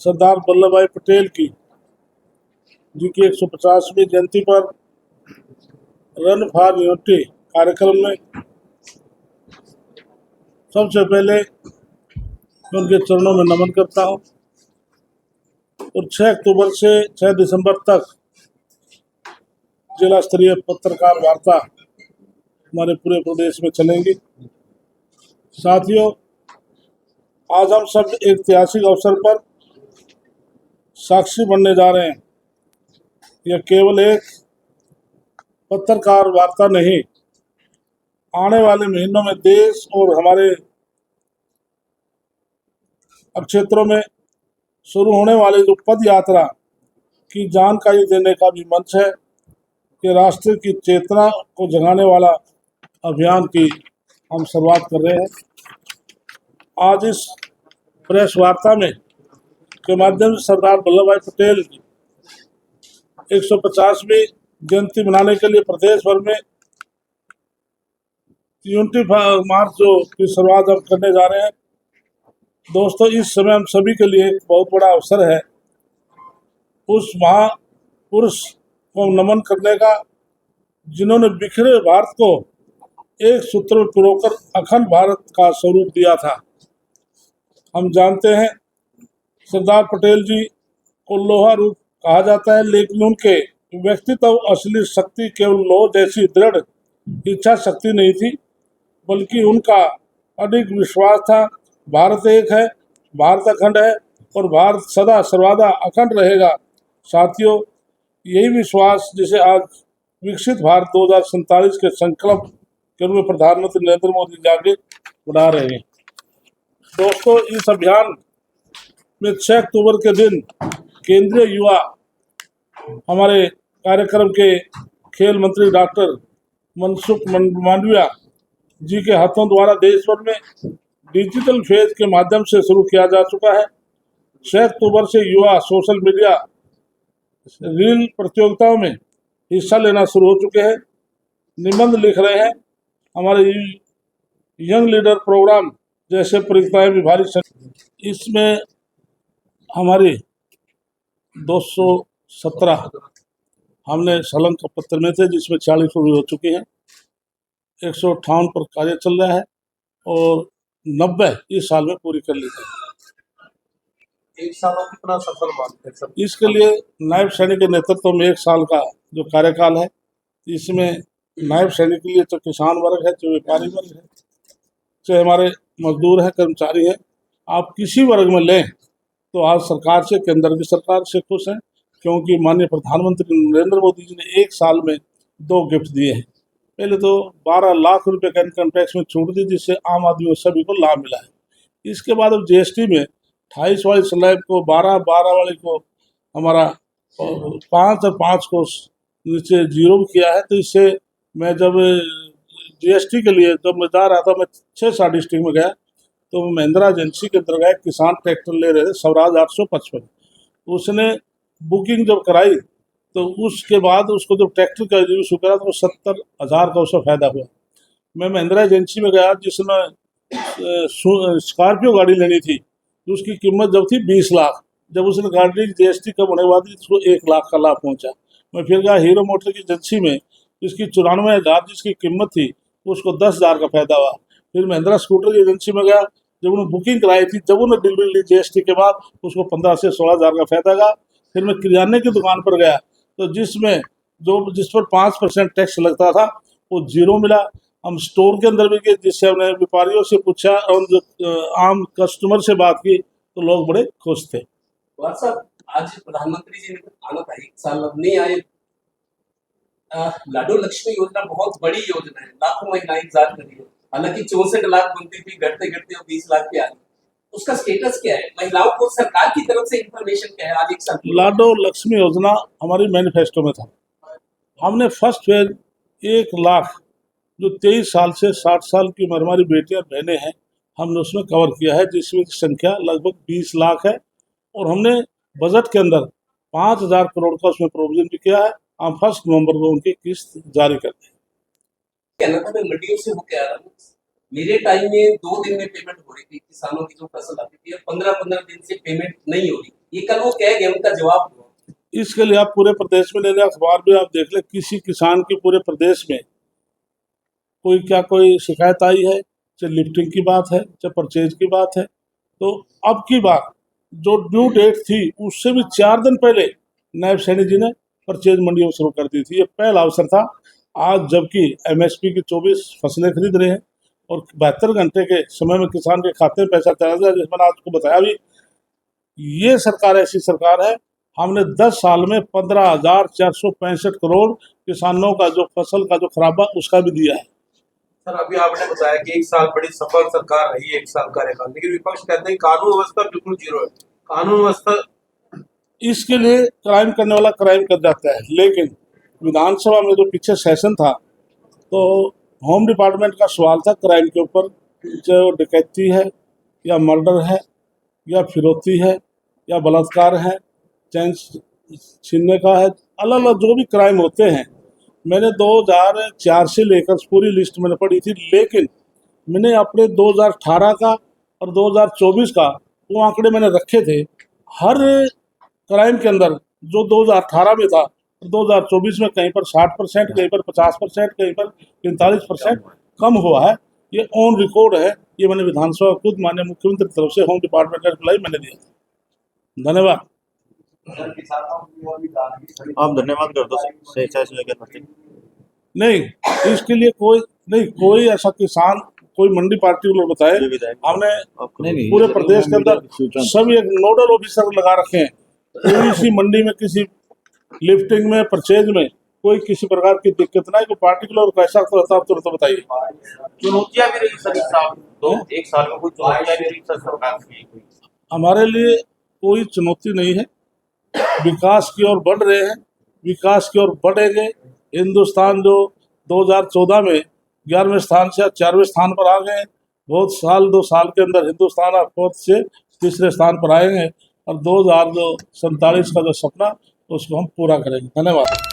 सरदार वल्लभ भाई पटेल की जी की 150वीं जयंती पर रन फॉर यूनिटी कार्यक्रम में सबसे पहले मैं उनके चरणों में नमन करता हूं और 6 अक्टूबर से 6 दिसंबर तक जिला स्तरीय पत्रकार वार्ता हमारे पूरे प्रदेश में चलेंगी। साथियों, आज हम सब एक ऐतिहासिक अवसर पर साक्षी बनने जा रहे हैं। यह केवल एक पत्रकार वार्ता नहीं, आने वाले महीनों में देश और हमारे क्षेत्रों में शुरू होने वाली जो पद यात्रा की जानकारी देने का भी मंच है कि राष्ट्र की चेतना को जगाने वाला अभियान की हम शुरुआत कर रहे हैं। आज इस प्रेस वार्ता में के माध्यम से सरदार वल्लभ भाई पटेल की 150वीं जयंती मनाने के लिए प्रदेश भर में यूनिटी मार्च की शुरुआत हम करने जा रहे हैं। दोस्तों, इस समय हम सभी के लिए एक बहुत बड़ा अवसर है उस महापुरुष को नमन करने का जिन्होंने बिखरे भारत को एक सूत्र में पिरोकर अखंड भारत का स्वरूप दिया था। हम जानते हैं सरदार पटेल जी को लोहा रूप कहा जाता है, लेकिन उनके व्यक्तित्व असली शक्ति केवल लोह जैसी दृढ़ इच्छा शक्ति नहीं थी, बल्कि उनका अडिग विश्वास था। भारत एक है, भारत अखंड है और भारत सदा सर्वदा अखंड रहेगा। साथियों, यही विश्वास जिसे आज विकसित भारत 2047 के संकल्प के रूप में प्रधानमंत्री नरेंद्र मोदी जी आगे बढ़ा रहे हैं। दोस्तों, इस अभियान में 6 अक्टूबर के दिन केंद्रीय युवा हमारे कार्यक्रम के खेल मंत्री डॉक्टर मनसुख मांडविया जी के हाथों द्वारा देश भर में डिजिटल फेज के माध्यम से शुरू किया जा चुका है। 6 अक्टूबर से युवा सोशल मीडिया रील प्रतियोगिताओं में हिस्सा लेना शुरू हो चुके हैं, निबंध लिख रहे हैं। हमारे यंग लीडर प्रोग्राम जैसे परीक्षाएं भी भारी इसमें हमारी 217 हमने सलंग का पत्र में थे, जिसमें 40 पूरी हो चुकी हैं। 158 पर कार्य चल रहा है और 90 इस साल में पूरी कर ली जाए। एक साल में कितना सफल मानते हैं सब? इसके लिए नायब सैनिक के नेतृत्व में 1 साल का जो कार्यकाल है, इसमें नायब सैनिक के लिए तो किसान वर्ग है, जो व्यापारी वर्ग है, चाहे हमारे मजदूर हैं, कर्मचारी हैं, आप किसी वर्ग में लें तो आज सरकार से, केंद्र की सरकार से खुश हैं, क्योंकि माननीय प्रधानमंत्री नरेंद्र मोदी जी ने 1 साल में 2 गिफ्ट दिए हैं। पहले तो 12 लाख रुपए का इनकम टैक्स में छूट दी, जिससे आम आदमी सभी को लाभ मिला है। इसके बाद अब जीएसटी में 28 वाली स्लैब को 12 वाले को हमारा 5 और 5 को नीचे 0 किया है। तो इससे मैं जब जीएसटी के लिए जब मैं जा रहा था, मैं 6-7 डिस्ट्रिक्ट में गया तो महिंद्रा एजेंसी के अंतर्गत किसान ट्रैक्टर ले रहे थे, स्वराज 855। उसने बुकिंग जब कराई तो उसके बाद उसको जब ट्रैक्टर का रिव्यू करा तो 70,000 का उसका फायदा हुआ। मैं महिंद्रा एजेंसी में गया जिसमें स्कॉर्पियो गाड़ी लेनी थी, उसकी कीमत जब थी 20 लाख, जब उसने गाड़ी जीएसटी कम होने के बाद उसको 1 लाख का लाभ पहुंचा। मैं फिर गया हीरो मोटर की एजेंसी में, जिसकी 94,000 जिसकी कीमत थी, उसको 10,000 का फायदा हुआ। फिर महिंद्रा स्कूटर की एजेंसी में गया, जब उन्होंने बुकिंग कराई थी, जब उन्होंने डिलीवरी ली जीएसटी के बाद, उसको 15 से 16,000 का फायदा हुआ। फिर मैं किराने की दुकान पर गया तो जिस पर 5% टैक्स लगता था वो 0 मिला। हम स्टोर के अंदर भी गए, जिससे हमने व्यापारियों से पूछा और जो आम कस्टमर से बात की तो लोग बड़े खुश थे। साहब, आज प्रधानमंत्री जी ने आना था, 1 साल अब नहीं आए। लाडो लक्ष्मी योजना बहुत बड़ी योजना है, लाखों महिलाएं इंतजार कर रही है। हालांकि 64 लाख बनती थी, घटते घटते 20 लाख पे आ गई। उसका स्टेटस क्या है? महिलाओं को सरकार की तरफ से इंफॉर्मेशन क्या है? आज 1 साल लाडो लक्ष्मी योजना हमारी मैनिफेस्टो में था। हमने फर्स्ट फेज 1 लाख जो 23 साल से 60 साल की हमारी बेटियां बहनें हैं, हमने उसमें कवर किया है, जिसमें संख्या लगभग 20 लाख है। और हमने बजट के अंदर 5,000 करोड़ का उसमें प्रोविजन भी किया है। हम 1 नवंबर को उनकी किस्त जारी करते हैं। कहना था, मैं मंडियों से होकर आ रहा हूँ, मेरे टाइम में 2 दिन में पेमेंट हो रही थी किसानों की जो फसल आती थी, 15-15 दिन से पेमेंट नहीं हो रही। ये कल वो कह गए, उनका जवाब दो। इसके लिए आप पूरे प्रदेश में ले लें, अखबार भी आप देख लें, किसी किसान की पूरे प्रदेश में कोई शिकायत आई है, चाहे लिफ्टिंग की बात है, चाहे परचेज की बात है। तो अब की बात जो ड्यू डेट थी उससे भी 4 दिन पहले नायब सैनी जी ने परचेज मंडियों शुरू कर दी थी। ये पहला अवसर था। आज जबकि एमएसपी की 24 फसलें खरीद रहे हैं और 72 घंटे के समय में किसान के खाते में पैसा चला जाए, जिस मैंने आपको बताया भी, ये सरकार ऐसी सरकार है। हमने 10 साल में 15,465 करोड़ किसानों का जो फसल का जो खराबा उसका भी दिया है। सर, अभी आपने बताया कि 1 साल बड़ी सफल सरकार रही है, 1 साल कार्यकाल, लेकिन विपक्ष कहते हैं कानून व्यवस्था बिल्कुल जीरो है। कानून व्यवस्था इसके लिए क्राइम करने वाला क्राइम कर जाता है, लेकिन विधानसभा में जो पीछे सेशन था तो होम डिपार्टमेंट का सवाल था क्राइम के ऊपर, जो डकैती है या मर्डर है या फिरौती है या बलात्कार है, चैन छीनने का है, अलग अलग जो भी क्राइम होते हैं। मैंने 2004 से लेकर पूरी लिस्ट मैंने पढ़ी थी, लेकिन मैंने अपने 2018 का और 2024 का वो आंकड़े मैंने रखे थे। हर क्राइम के अंदर जो 2018 में था, 2024 में कहीं पर 60%, कहीं पर 50%, कहीं पर 45% कम हुआ है। ये ऑन रिकॉर्ड है। ये मैंने विधानसभा खुद माननीय मुख्यमंत्री की तरफ से होम डिपार्टमेंट का रिप्लाई मैंने दिया था। धन्यवाद। आप धन्यवाद कर दो स्वेच्छा से लेकर करते नहीं, इसके लिए कोई ऐसा किसान कोई मंडी पार्टिकुलर बताए। हमने पूरे प्रदेश के अंदर सभी एक नोडल ऑफिसर लगा रखे हैं। कोई सी मंडी में किसी लिफ्टिंग में परचेज में कोई किसी प्रकार की दिक्कत ना है, कोई पार्टिकुलर कैसा तो रहता तुरंत तो बताइए। चुनौतियां भी रही सर इस साल, तो 1 साल में कोई चुनौतियां भी रही सर सरकार की? हमारे लिए कोई चुनौती नहीं है। विकास की ओर बढ़ रहे हैं, विकास की ओर बढ़ेंगे। हिंदुस्तान जो 2014 में 11वें स्थान से 4वें स्थान पर आ गए, बहुत साल 2 साल के अंदर हिंदुस्तान अब से 3रे स्थान पर आएंगे और 2047 का जो सपना उसको हम पूरा करेंगे। धन्यवाद।